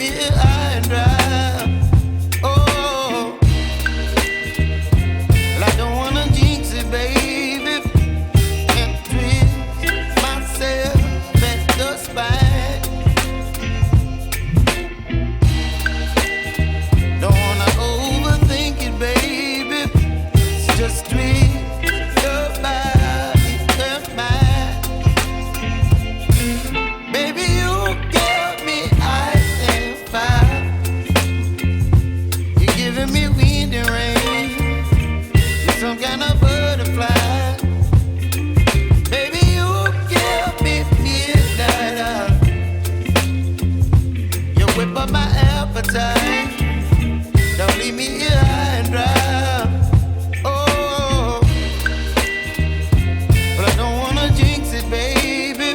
me high and dry. Oh, well, I don't wanna jinx it, baby, and twist myself at the spine. Don't wanna overthink it, baby. It's just twist your body and mine. Baby, you give me ice and fire. You're giving me wind and rain. You're some kind of butterfly. Baby, you give me midnight oil. You whip up my appetite. Don't leave me here high and dry. Oh, but I don't wanna jinx it, baby.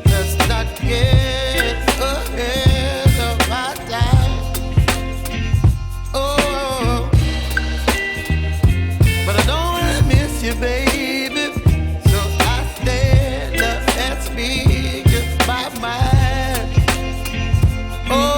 Let's not get ahead of my time. Oh, but I don't wanna miss you, baby. So I stand up and speak my mind. Oh.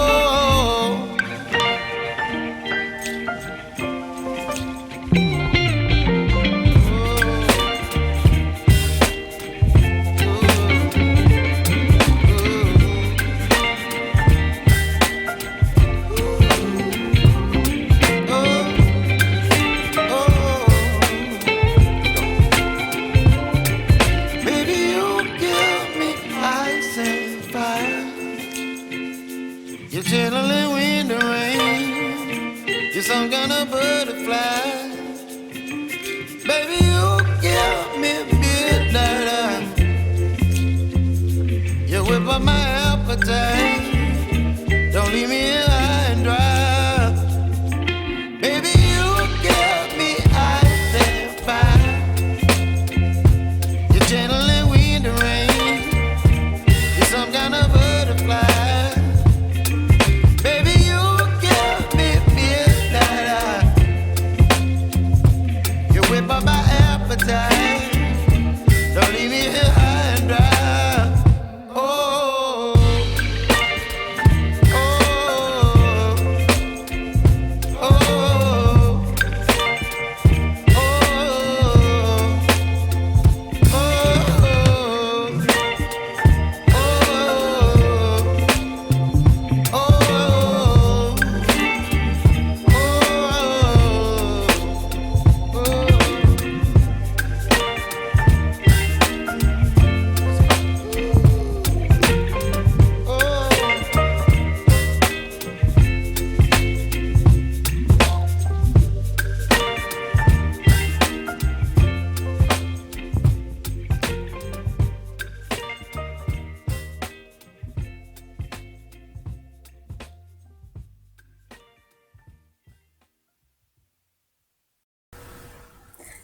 You're chilling wind and rain. You're some kind of butterfly. Baby, you give me midnight oil. You whip up my appetite. Don't leave me here high and dry. Baby, you give me ice and fire. You're channeling wind and rain. You're some kind of butterfly. Whip up my appetite. Don't leave me here high and dry. Oh, oh, oh, oh,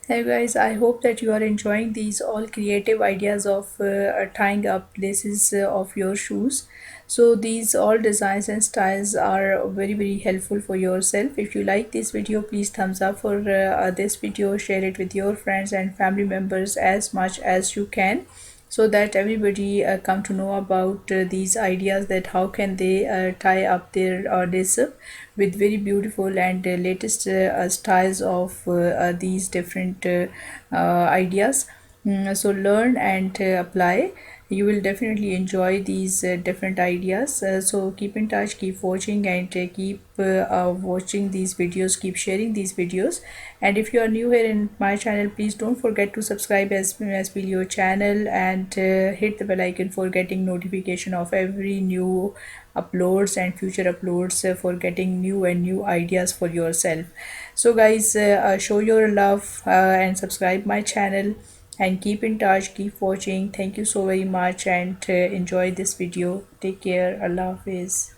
Hey guys, I hope that you are enjoying these all creative ideas of tying up laces of your shoes. So these all designs and styles are very helpful for yourself. If you like this video, please thumbs up for this video, share it with your friends and family members as much as you can, so that everybody come to know about these ideas, that how can they tie up their lace with very beautiful and latest styles of these different ideas. So learn and apply. You will definitely enjoy these different ideas. So keep in touch, keep watching, and keep watching these videos, keep sharing these videos. And if you are new here in my channel, please don't forget to subscribe as Sbleo channel, and hit the bell icon for getting notification of every new uploads and future uploads, for getting new ideas for yourself. So guys, show your love and subscribe my channel, and keep in touch, keep watching. Thank you so very much, and enjoy this video. Take care. Allah Hafiz.